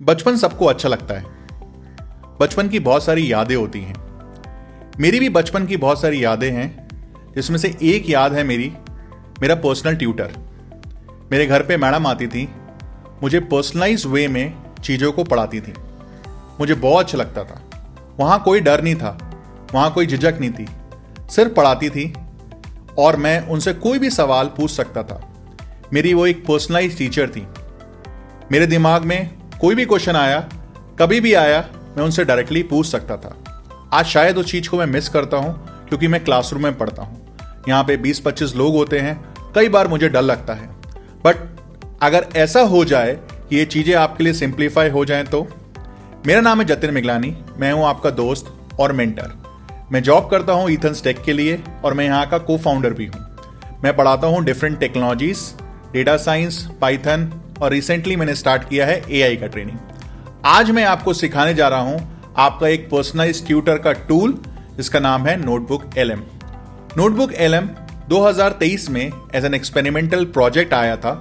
बचपन सबको अच्छा लगता है। बचपन की बहुत सारी यादें होती हैं। मेरी भी बचपन की बहुत सारी यादें हैं, जिसमें से एक याद है मेरा पर्सनल ट्यूटर। मेरे घर पे मैडम आती थी, मुझे पर्सनलाइज वे में चीज़ों को पढ़ाती थी। मुझे बहुत अच्छा लगता था। वहाँ कोई डर नहीं था, वहाँ कोई झिझक नहीं थी, सिर्फ पढ़ाती थी और मैं उनसे कोई भी सवाल पूछ सकता था। मेरी वो एक पर्सनलाइज टीचर थी। मेरे दिमाग में कोई भी क्वेश्चन आया, कभी भी आया, मैं उनसे डायरेक्टली पूछ सकता था। आज शायद उस चीज़ को मैं मिस करता हूँ, क्योंकि मैं क्लासरूम में पढ़ता हूँ। यहाँ पे 20-25 लोग होते हैं, कई बार मुझे डर लगता है। बट अगर ऐसा हो जाए कि ये चीज़ें आपके लिए सिंप्लीफाई हो जाएं तो। मेरा नाम है जतिन मिगलानी, मैं हूँ आपका दोस्त और मेंटर। मैं जॉब करता हूँ ईथन्स टेक के लिए और मैं यहाँ का को फाउंडर भी हूँ। मैं पढ़ाता हूँ different technologies, data science, Python और रिसेंटली मैंने स्टार्ट किया है एआई का ट्रेनिंग। आज मैं आपको सिखाने जा रहा हूँ आपका एक पर्सनलाइज्ड ट्यूटर का टूल, जिसका नाम है नोटबुक LM। नोटबुक LM 2023 में एज एन एक्सपेरिमेंटल प्रोजेक्ट आया था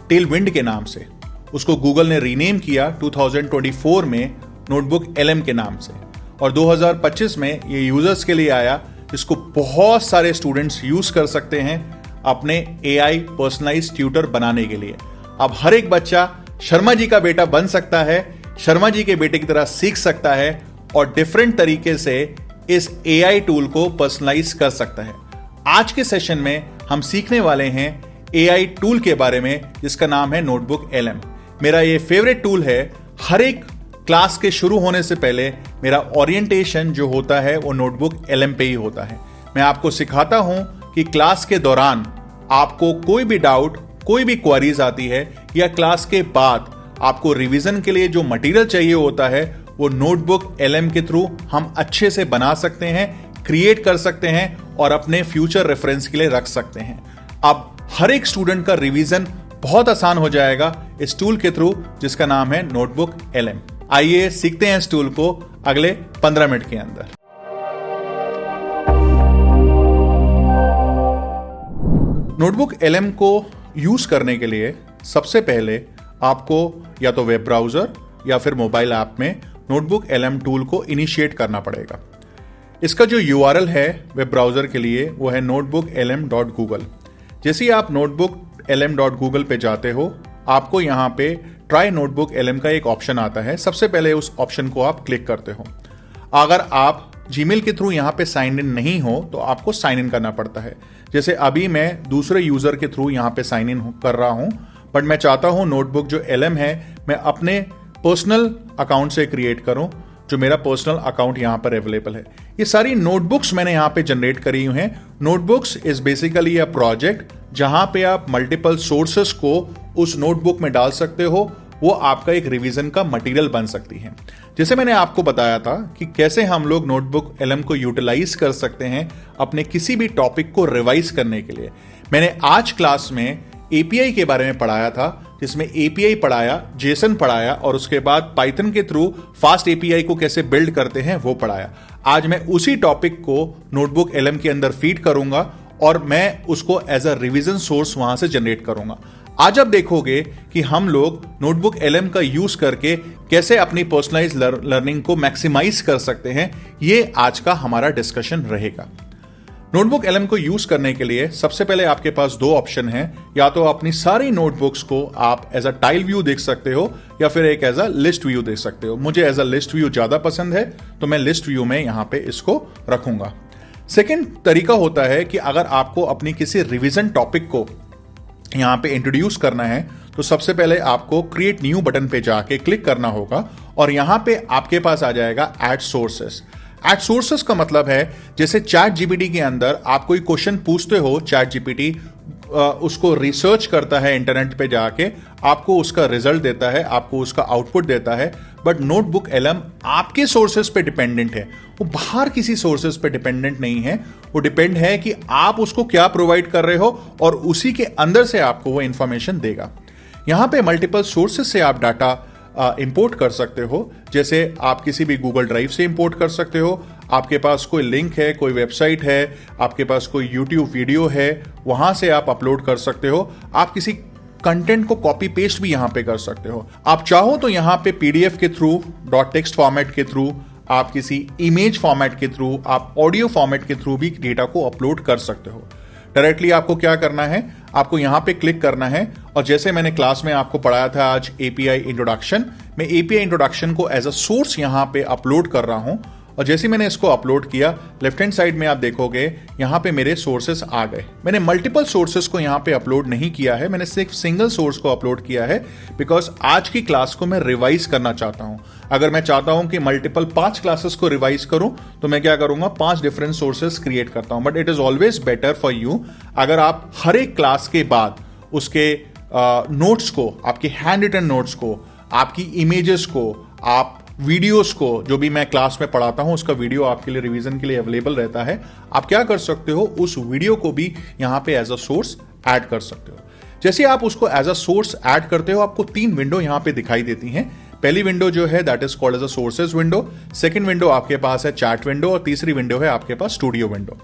टेलविंड के नाम से। उसको गूगल ने रीनेम किया 2024 में नोटबुक LM के नाम से, और 2025 में ये यूजर्स के लिए आया, जिसको बहुत सारे स्टूडेंट्स यूज कर सकते हैं अपने AI पर्सनलाइज्ड ट्यूटर बनाने के लिए। अब हर एक बच्चा शर्मा जी का बेटा बन सकता है, शर्मा जी के बेटे की तरह सीख सकता है और डिफरेंट तरीके से इस AI टूल को पर्सनलाइज कर सकता है। आज के सेशन में हम सीखने वाले हैं AI टूल के बारे में, जिसका नाम है नोटबुक LM। मेरा ये फेवरेट टूल है। हर एक क्लास के शुरू होने से पहले मेरा ओरिएंटेशन जो होता है वो नोटबुक LM पे ही होता है। मैं आपको सिखाता हूं कि क्लास के दौरान आपको कोई भी डाउट, कोई भी क्वेरीज आती है, या क्लास के बाद आपको रिवीजन के लिए जो मटेरियल चाहिए होता है, वो नोटबुक LM के थ्रू हम अच्छे से बना सकते हैं, क्रिएट कर सकते हैं और अपने फ्यूचर रेफरेंस के लिए रख सकते हैं। अब हर एक स्टूडेंट का रिवीजन बहुत आसान हो जाएगा इस टूल के थ्रू, जिसका नाम है नोटबुक LM। आइए सीखते हैं इस टूल को अगले 15 मिनट के अंदर। नोटबुक LM को यूज करने के लिए सबसे पहले आपको या तो वेब ब्राउजर या फिर मोबाइल ऐप में नोटबुक LM टूल को इनिशिएट करना पड़ेगा। इसका जो URL है वेब ब्राउजर के लिए वो है notebooklm.google। जैसे ही आप notebooklm.google पे जाते हो, आपको यहाँ पे ट्राई नोटबुक LM का एक ऑप्शन आता है। सबसे पहले उस ऑप्शन को आप क्लिक करते हो। अगर आप जीमेल के थ्रू यहाँ पे साइन इन नहीं हो तो आपको साइन इन करना पड़ता है। जैसे अभी मैं दूसरे यूजर के थ्रू यहाँ पे साइन इन कर रहा हूँ, बट मैं चाहता हूँ नोटबुक जो LM है मैं अपने पर्सनल अकाउंट से क्रिएट करूँ, जो मेरा पर्सनल अकाउंट यहाँ पर अवेलेबल है। ये सारी नोटबुक्स मैंने यहाँ पे जनरेट करी हुई हैं। Notebooks is basically a project जहाँ पे आप मल्टीपल सोर्सेस को उस नोटबुक में डाल सकते हो। वो आपका एक रिवीजन का मटेरियल बन सकती है। जैसे मैंने आपको बताया था कि कैसे हम लोग नोटबुक LM को यूटिलाइज कर सकते हैं अपने किसी भी टॉपिक को रिवाइज करने के लिए। मैंने आज क्लास में API के बारे में पढ़ाया था, जिसमें API पढ़ाया, जेसन पढ़ाया और उसके बाद पाइथन के थ्रू फास्ट API को कैसे बिल्ड करते हैं वो पढ़ाया। आज मैं उसी टॉपिक को नोटबुक LM के अंदर फीड करूंगा और मैं उसको एज अ रिवीजन सोर्स वहां से जनरेट करूंगा। आज आप देखोगे कि हम लोग नोटबुक LM का यूज करके कैसे अपनी पर्सनलाइज लर्निंग को मैक्सिमाइज कर सकते हैं, ये आज का हमारा डिस्कशन रहेगा। नोटबुक LM को यूज करने के लिए सबसे पहले आपके पास दो ऑप्शन हैं। या तो अपनी सारी नोटबुक्स को आप एज अ टाइल व्यू देख सकते हो या फिर एक एज अ लिस्ट व्यू देख सकते हो। मुझे एज अ लिस्ट व्यू ज्यादा पसंद है, तो मैं लिस्ट व्यू में यहां पे इसको रखूंगा। सेकेंड तरीका होता है कि अगर आपको अपनी किसी रिवीजन टॉपिक को यहां पे इंट्रोड्यूस करना है, तो सबसे पहले आपको क्रिएट न्यू बटन पे जाके क्लिक करना होगा और यहां पे आपके पास आ जाएगा ऐड सोर्सेस। ऐड सोर्सेस का मतलब है जैसे चैट जीपीटी के अंदर आप कोई क्वेश्चन पूछते हो, चैट जीपीटी उसको रिसर्च करता है इंटरनेट पे जाके, आपको उसका रिजल्ट देता है, आपको उसका आउटपुट देता है। बट नोटबुक LM आपके सोर्सेस पे डिपेंडेंट है, वो बाहर किसी सोर्सेस पे डिपेंडेंट नहीं है। वो डिपेंड है कि आप उसको क्या प्रोवाइड कर रहे हो और उसी के अंदर से आपको वो इंफॉर्मेशन देगा। यहां पे मल्टीपल सोर्सेस से आप डाटा इंपोर्ट कर सकते हो। जैसे आप किसी भी गूगल ड्राइव से इंपोर्ट कर सकते हो, आपके पास कोई लिंक है, कोई वेबसाइट है, आपके पास कोई यूट्यूब वीडियो है, वहां से आप अपलोड कर सकते हो। आप किसी कंटेंट को कॉपी पेस्ट भी यहां पे कर सकते हो। आप चाहो तो यहां पे पीडीएफ के थ्रू, डॉट टेक्स्ट फॉर्मेट के थ्रू, आप किसी इमेज फॉर्मेट के थ्रू, आप ऑडियो फॉर्मेट के थ्रू भी डेटा को अपलोड कर सकते हो। डायरेक्टली आपको क्या करना है, आपको यहां पे क्लिक करना है और जैसे मैंने क्लास में आपको पढ़ाया था आज एपीआई इंट्रोडक्शन, मैं एपीआई इंट्रोडक्शन को एज अ सोर्स यहां पे अपलोड कर रहा हूं और जैसे मैंने इसको अपलोड किया, लेफ्ट हैंड साइड में आप देखोगे यहां पे मेरे सोर्सेस आ गए। मैंने मल्टीपल सोर्सेस को यहां पे अपलोड नहीं किया है, मैंने सिर्फ सिंगल सोर्स को अपलोड किया है बिकॉज आज की क्लास को मैं रिवाइज करना चाहता हूं। अगर मैं चाहता हूं कि मल्टीपल 5 क्लासेस को रिवाइज करूं तो मैं क्या करूंगा, 5 डिफरेंट सोर्सेस क्रिएट करता हूं। But it is always better for you अगर आप हर एक क्लास के बाद उसके नोट्स को, आपके हैंड रिटन नोट्स को, आपकी इमेजेस को, आप वीडियोस को, जो भी मैं क्लास में पढ़ाता हूं उसका वीडियो आपके लिए रिवीजन के लिए अवेलेबल रहता है। आप क्या कर सकते हो, उस वीडियो को भी यहां पे एज अ सोर्स ऐड कर सकते हो। जैसे आप उसको एज अ सोर्स ऐड करते हो, आपको 3 विंडो यहां पे दिखाई देती हैं। पहली विंडो जो है that is called as a sources window, second window आपके पास है चैट विंडो और तीसरी विंडो है आपके पास स्टूडियो विंडो।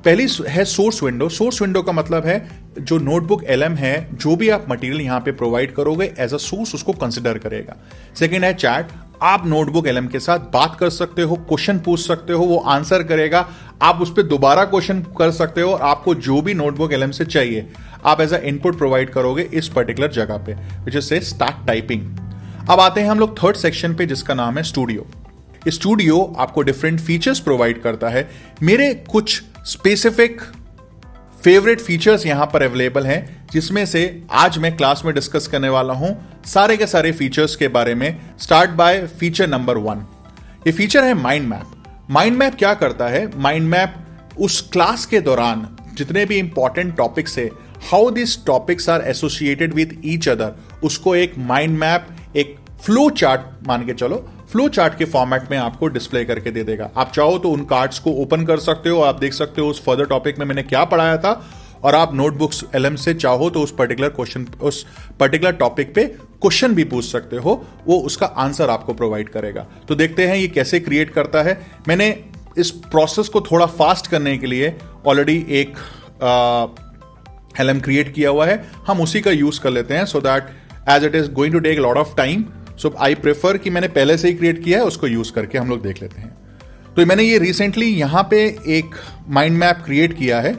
पहली है सोर्स विंडो। सोर्स विंडो का मतलब है जो नोटबुक एलएम है, जो भी आप मटेरियल यहां पे प्रोवाइड करोगे एज अ सोर्स उसको कंसिडर करेगा। सेकंड है चैट, आप नोटबुक एलएम के साथ बात कर सकते हो, क्वेश्चन पूछ सकते हो, वो आंसर करेगा, आप उस पर दोबारा क्वेश्चन कर सकते हो और आपको जो भी नोटबुक एलएम से चाहिए आप एज अ इनपुट प्रोवाइड करोगे इस पर्टिकुलर जगह पे, विच इज से स्टार्ट टाइपिंग। अब आते हैं हम लोग थर्ड सेक्शन पे जिसका नाम है स्टूडियो। स्टूडियो आपको डिफरेंट फीचर्स प्रोवाइड करता है। मेरे कुछ स्पेसिफिक फेवरेट फीचर्स यहां पर अवेलेबल हैं जिसमें से आज मैं क्लास में डिस्कस करने वाला हूं सारे के सारे फीचर्स के बारे में। Start by feature number 1। ये फीचर है माइंड मैप। माइंड मैप क्या करता है, माइंड मैप उस क्लास के दौरान जितने भी इंपॉर्टेंट टॉपिक्स है, how this topics are associated with each other, उसको एक माइंड मैप, एक फ्लो चार्ट मान के चलो, फ्लो चार्ट के फॉर्मेट में आपको डिस्प्ले करके दे देगा। आप चाहो तो उन कार्ड्स को ओपन कर सकते हो, आप देख सकते हो उस फर्दर टॉपिक में मैंने क्या पढ़ाया था, और आप नोटबुक्स एलएम से चाहो तो उस पर्टिकुलर टॉपिक पे क्वेश्चन भी पूछ सकते हो, वो उसका आंसर आपको प्रोवाइड करेगा। तो देखते हैं ये कैसे क्रिएट करता है। मैंने इस प्रोसेस को थोड़ा फास्ट करने के लिए ऑलरेडी एक एलएम क्रिएट किया हुआ है, हम उसी का यूज कर लेते हैं so that as it is going to take lot of time, so I prefer कि मैंने पहले से ही क्रिएट किया है, उसको यूज करके हम लोग देख लेते हैं। तो मैंने ये रिसेंटली यहां पे एक माइंड मैप क्रिएट किया है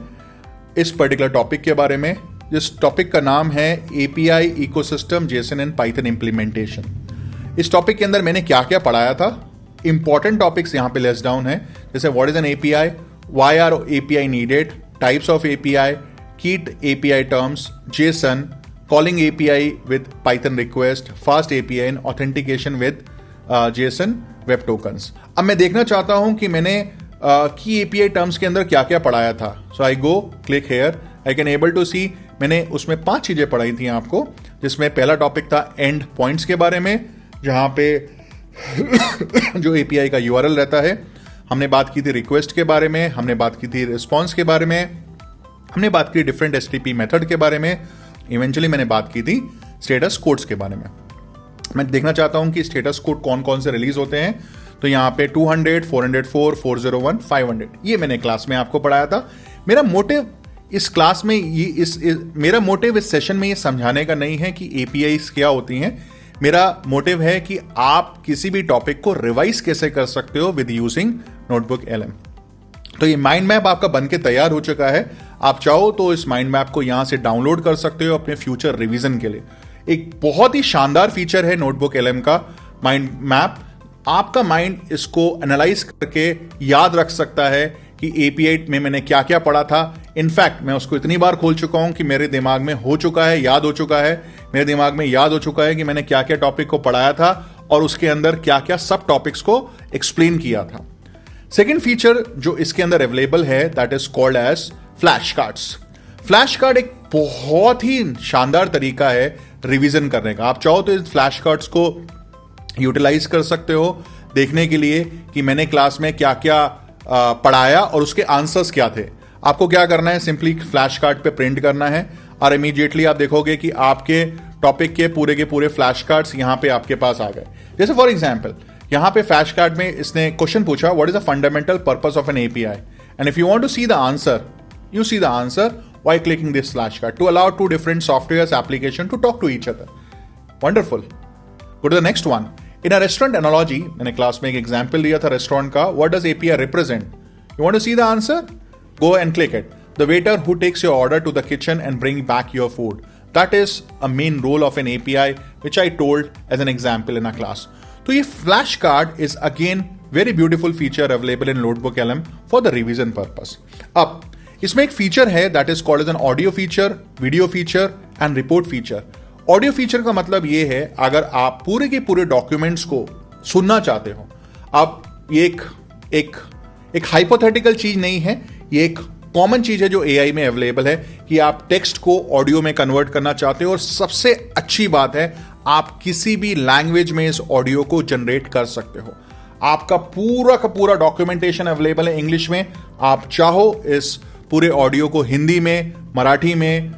इस पर्टिकुलर टॉपिक के बारे में, जिस टॉपिक का नाम है API ecosystem Jason and Python implementation. इस टॉपिक के अंदर मैंने क्या क्या पढ़ाया था, इंपॉर्टेंट टॉपिक्स यहां पे लेस डाउन है, जैसे what is an API, why are API needed, types of API, key API terms, JSON, calling API with Python request, fast API and authentication with JSON web tokens। अब मैं देखना चाहता हूं कि मैंने की API टर्म्स के अंदर क्या क्या पढ़ाया था। So I go click here, I can able to see मैंने उसमें 5 चीजें पढ़ाई थी आपको, जिसमें पहला टॉपिक था एंड पॉइंट्स के बारे में, जहां पे जो API का URL रहता है। हमने बात की थी रिक्वेस्ट के बारे में, हमने बात की थी रिस्पॉन्स के बारे में, हमने बात की डिफरेंट HTTP मेथड के बारे में, इवेंचुअली मैंने बात की थी स्टेटस कोड्स के बारे में। मैं देखना चाहता हूं कि स्टेटस कोड कौन कौन से रिलीज होते हैं, तो यहां पे 200, 404, 401, 500 ये मैंने क्लास में आपको पढ़ाया था। मेरा मोटिव इस क्लास में मेरा मोटिव इस सेशन में ये समझाने का नहीं है कि एपीआईज क्या होती हैं। मेरा मोटिव है कि आप किसी भी टॉपिक को रिवाइज कैसे कर सकते हो विद यूजिंग नोटबुक एलएम। तो ये माइंड मैप आपका बनके तैयार हो चुका है। आप चाहो तो इस माइंड मैप को यहां से डाउनलोड कर सकते हो अपने फ्यूचर रिवीजन के लिए। एक बहुत ही शानदार फीचर है नोटबुक एलएम का माइंड मैप। आपका माइंड इसको एनालाइज करके याद रख सकता है कि एपीआई में मैंने क्या क्या पढ़ा था। इनफैक्ट मैं उसको इतनी बार खोल चुका हूं कि मेरे दिमाग में हो चुका है, याद हो चुका है, मेरे दिमाग में याद हो चुका है कि मैंने क्या क्या टॉपिक को पढ़ाया था और उसके अंदर क्या क्या सब टॉपिक्स को एक्सप्लेन किया था। सेकेंड फीचर जो इसके अंदर अवेलेबल है that is called as flash cards. Flash card एक बहुत ही शानदार तरीका है रिवीजन करने का। आप चाहो तो इस फ्लैश कार्ड्स को यूटिलाइज कर सकते हो देखने के लिए कि मैंने क्लास में क्या क्या पढ़ाया और उसके आंसर्स क्या थे। आपको क्या करना है, सिंपली फ्लैश कार्ड पे प्रिंट करना है और इमीडिएटली आप देखोगे कि आपके टॉपिक के पूरे फ्लैश कार्ड्स यहां पे आपके पास आ गए। जैसे फॉर एग्जांपल यहां पे फ्लैश कार्ड में इसने क्वेश्चन पूछा, what is the fundamental purpose of an API, and if you want to see the answer, you see the answer while clicking this flashcard to allow two different software's application to talk to each other. Wonderful. Go to the next one. In a restaurant analogy, मैंने class में एक example दिया था restaurant का. What does API represent? You want to see the answer? Go and click it. The waiter who takes your order to the kitchen and bring back your food. That is a main role of an API, which I told as an example in our class. तो ये flashcard is again very beautiful feature available in Notebook LM for the revision purpose. अब इसमें एक feature है that is called as an audio feature, video feature and report feature. Audio feature का मतलब ये है अगर आप पूरे के पूरे डॉक्यूमेंट्स को सुनना चाहते हो, आप ये एक हाइपोथेटिकल चीज नहीं है, ये एक कॉमन चीज है जो एआई में अवेलेबल है कि आप टेक्स्ट को ऑडियो में कन्वर्ट करना चाहते हो. और सबसे अच्छी बात है आप किसी भी लैंग्वेज में इस ऑडियो को जनरेट कर सकते हो. आपका पूरा का पूरा डॉक्यूमेंटेशन अवेलेबल है इंग्लिश में. आप चाहो इस पूरे ऑडियो को हिंदी में, मराठी में,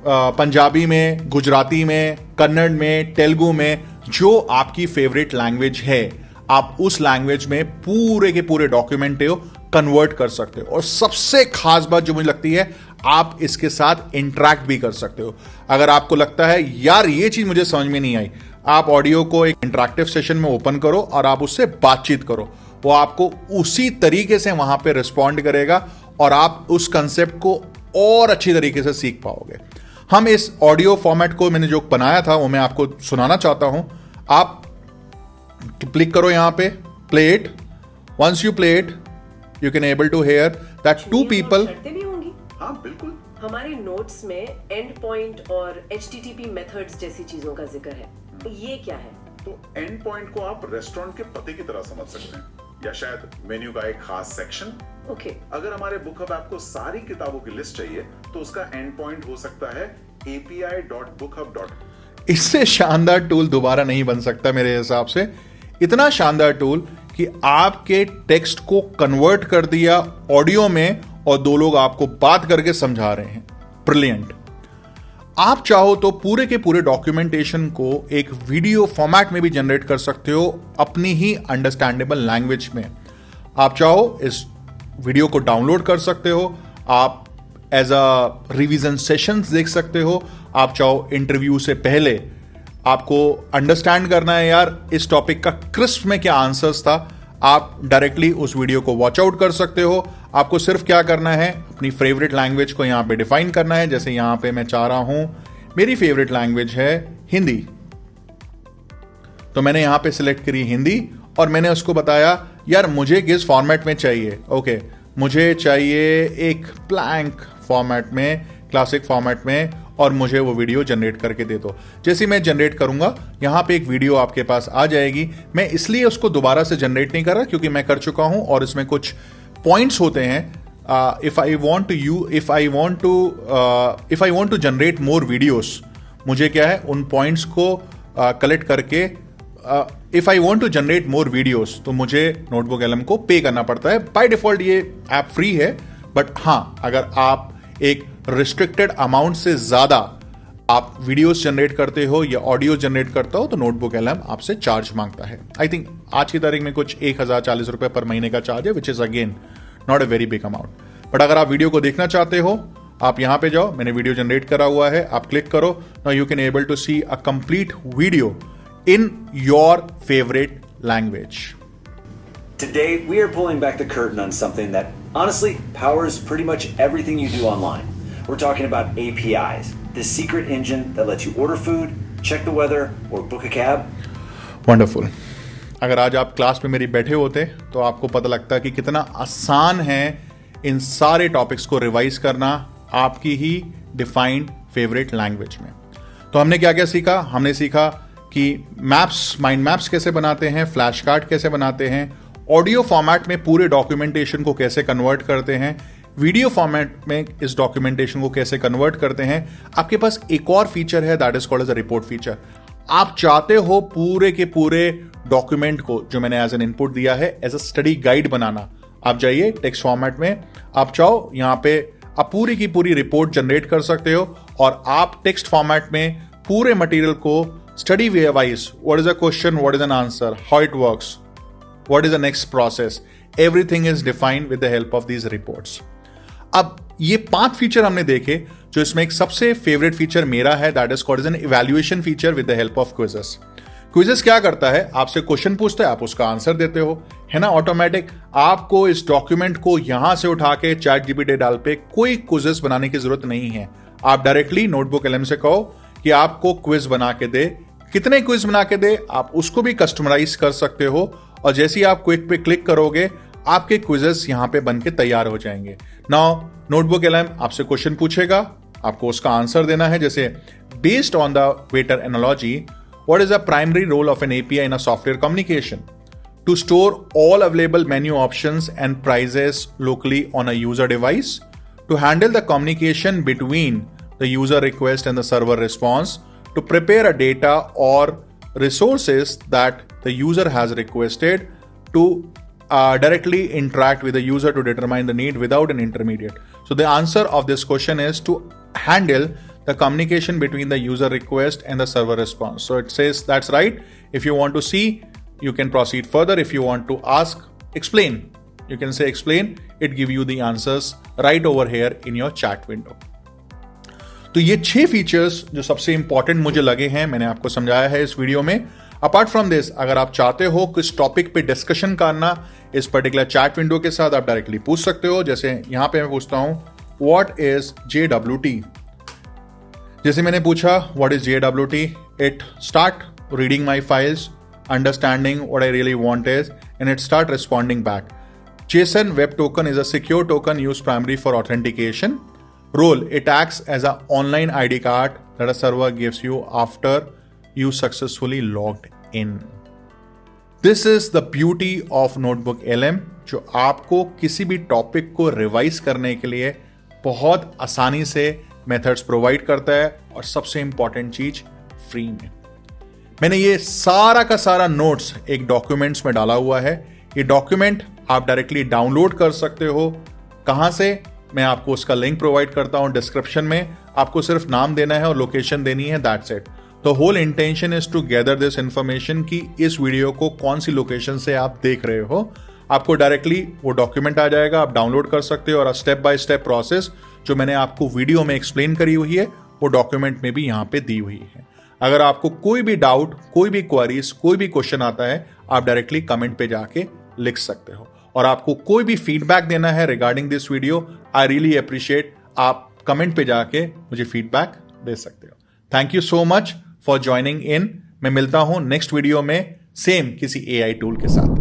पंजाबी में, गुजराती में, कन्नड़ में, तेलुगु में, जो आपकी फेवरेट लैंग्वेज है, आप उस लैंग्वेज में पूरे के पूरे डॉक्यूमेंट को कन्वर्ट कर सकते हो. और सबसे खास बात जो मुझे लगती है, आप इसके साथ इंटरैक्ट भी कर सकते हो. अगर आपको लगता है यार ये चीज मुझे समझ में नहीं आई, आप ऑडियो को एक इंटरैक्टिव सेशन में ओपन करो और आप उससे बातचीत करो. वो आपको उसी तरीके से वहां पे रिस्पॉन्ड करेगा और आप उस कंसेप्ट को और अच्छी तरीके से सीख पाओगे. हम इस ऑडियो फॉर्मेट को मैंने जो बनाया था वो मैं आपको सुनाना चाहता हूं. आप क्लिक करो यहां पे, play it. Once you play it, you can able to hear that two people. शर्तें भी होंगी. हाँ बिल्कुल. हमारे नोट्स में एंड पॉइंट और HTTP मेथड्स जैसी चीजों का जिक्र है. ये क्या है? तो एंड पॉइंट को आप रेस्टोरेंट के पते की तरह समझ सकते हैं, या शायद मेन्यू का एक खास सेक्शन. ओके. अगर हमारे बुक हब ऐप को सारी किताबों की लिस्ट चाहिए तो उसका एंड पॉइंट हो सकता है api.bookhub. इससे शानदार टूल दोबारा नहीं बन सकता मेरे हिसाब से. इतना शानदार टूल कि आपके टेक्स्ट को कन्वर्ट कर दिया ऑडियो में और दो लोग आपको बात करके समझा रहे हैं. ब्रिलियंट. आप चाहो तो पूरे के पूरे डॉक्यूमेंटेशन को एक वीडियो फॉर्मेट में भी जनरेट कर सकते हो अपनी ही अंडरस्टैंडेबल लैंग्वेज में. आप चाहो इस वीडियो को डाउनलोड कर सकते हो, आप एज अ रिवीजन सेशंस देख सकते हो. आप चाहो इंटरव्यू से पहले आपको अंडरस्टैंड करना है यार इस टॉपिक का क्रिस्प में क्या आंसर्स था, आप डायरेक्टली उस वीडियो को वॉच आउट कर सकते हो. आपको सिर्फ क्या करना है, अपनी फेवरेट लैंग्वेज को यहां पे डिफाइन करना है. जैसे यहां पे मैं चाह रहा हूं मेरी फेवरेट लैंग्वेज है हिंदी, तो मैंने यहां पे सिलेक्ट करी हिंदी और मैंने उसको बताया यार मुझे किस फॉर्मेट में चाहिए. ओके, मुझे चाहिए एक ब्लैंक फॉर्मेट में, क्लासिक फॉर्मेट में, और मुझे वो वीडियो जनरेट करके दे दो. जैसे मैं जनरेट करूंगा यहां पे एक वीडियो आपके पास आ जाएगी. मैं इसलिए उसको दोबारा से जनरेट नहीं कर रहा क्योंकि मैं कर चुका हूं और इसमें कुछ पॉइंट्स होते हैं. If I want to generate more videos, मुझे क्या है उन पॉइंट्स को कलेक्ट करके if I want to generate more videos तो मुझे नोटबुक LM को पे करना पड़ता है. बाय डिफॉल्ट ये ऐप फ्री है, बट हां अगर आप एक रिस्ट्रिक्टेड अमाउंट से ज्यादा आप वीडियोस जनरेट करते हो या ऑडियो जनरेट करते हो तो नोटबुक LM आपसे चार्ज मांगता है. आई थिंक आज की तारीख में कुछ 1040 रुपए पर महीने का चार्ज है, which is again not a very big amount. But अगर आप वीडियो को देखना चाहते हो आप यहां पे जाओ, मैंने वीडियो जनरेट करा हुआ है, आप क्लिक करो. Now you can able to see a complete video in your favorite language. Today, we are pulling back the curtain on something that honestly powers pretty much everything you do online. We're talking about APIs, this secret engine that lets you order food, check the weather, or book a cab. Wonderful. अगर आज आप class में मेरी बैठे होते तो आपको पता लगता कि कितना आसान है इन सारे टॉपिक्स को रिवाइज करना आपकी ही डिफाइंड फेवरेट लैंग्वेज में. तो हमने क्या क्या सीखा? हमने सीखा कि मैप्स, माइंड मैप्स कैसे बनाते हैं, फ्लैश कार्ड कैसे बनाते हैं, ऑडियो फॉर्मेट में पूरे डॉक्यूमेंटेशन को कैसे कन्वर्ट करते हैं, वीडियो फॉर्मेट में इस डॉक्यूमेंटेशन को कैसे कन्वर्ट करते हैं. आपके पास एक और फीचर है that is called as a report feature. आप चाहते हो पूरे के पूरे डॉक्यूमेंट को जो मैंने एज एन इनपुट दिया है एज अ स्टडी गाइड बनाना, आप जाइए टेक्स्ट फॉर्मेट में, आप चाहो यहां पे आप पूरी की पूरी रिपोर्ट जनरेट कर सकते हो और आप टेक्स्ट फॉर्मेट में पूरे मटेरियल को study wise, what is a question, what is an answer, how it works, what is the next process, everything is defined with the help of these reports. अब ये 5 फीचर हमने देखे, जो इसमें एक सबसे फेवरेट फीचर मेरा है, that is called as an evaluation feature with the help of quizzes. Quizzes क्या करता है, आपसे क्वेश्चन पूछता है, आप उसका आंसर देते हो, है ना, ऑटोमेटिक। आपको इस डॉक्यूमेंट को यहां से उठा के ChatGPT डाल पे कोई क्विजेस बनाने की जरूरत नहीं है। आप डायरेक्टली नोटबुक LM से कहो कि आपको क्विज बना के दे, कितने क्विज बना के दे, आप उसको भी कस्टमाइज कर सकते हो, और जैसे ही आप क्विक पे क्लिक करोगे आपके क्विजेस यहां पे बन के तैयार हो जाएंगे। नाउ नोटबुक LM आपसे क्वेश्चन पूछेगा, आपको उसका आंसर देना है। जैसे based on the waiter analogy, what is the primary role of an API in a software communication? To store all available menu options and prices locally on a user device, to handle the communication between the user request and the server response, to prepare a data or resources that the user has requested, to directly interact with the user to determine the need without an intermediate. So the answer of this question is to handle the communication between the user request and the server response. So it says that's right. If you want to see, you can proceed further. If you want to ask, explain, you can say explain. It give you the answers right over here in your chat window. तो ये 6 features जो सबसे important मुझे लगे हैं, मैंने आपको समझाया है इस वीडियो में। अपार्ट फ्रॉम दिस, अगर आप चाहते हो किस टॉपिक पे डिस्कशन करना इस पर्टिकुलर चैट विंडो के साथ, आप डायरेक्टली पूछ सकते हो। जैसे यहां पे मैं पूछता हूं व्हाट इज JWT। जैसे मैंने पूछा what is JWT, it start reading my files, understanding what I really want is, and it start responding back. JSON Web Token is a secure token used primarily for authentication. Role, it acts as an online ID card that a server gives you after you successfully logged in. This is the beauty of Notebook LM, जो आपको किसी भी topic को revise करने के लिए बहुत आसानी से मेथड्स प्रोवाइड करता है, और सबसे इंपॉर्टेंट चीज फ्री में। मैंने ये सारा का सारा नोट्स एक डॉक्यूमेंट्स में डाला हुआ है। ये डॉक्यूमेंट आप डायरेक्टली डाउनलोड कर सकते हो। कहां से, मैं आपको उसका लिंक प्रोवाइड करता हूं डिस्क्रिप्शन में। आपको सिर्फ नाम देना है और लोकेशन देनी है, दैट्स इट। तो whole intention is to gather this information कि इस वीडियो को कौन सी लोकेशन से आप देख रहे हो। आपको डायरेक्टली वो डॉक्यूमेंट आ जाएगा, आप डाउनलोड कर सकते हो, और स्टेप बाय स्टेप प्रोसेस जो मैंने आपको वीडियो में एक्सप्लेन करी हुई है वो डॉक्यूमेंट में भी यहां पे दी हुई है। अगर आपको कोई भी डाउट, कोई भी क्वेरीज, कोई भी क्वेश्चन आता है, आप डायरेक्टली कमेंट पे जाके लिख सकते हो। और आपको कोई भी फीडबैक देना है regarding this video, I really appreciate, आप कमेंट पे जाके मुझे फीडबैक दे सकते हो। Thank you so much for joining in. मैं मिलता हूं नेक्स्ट वीडियो में सेम किसी AI टूल के साथ।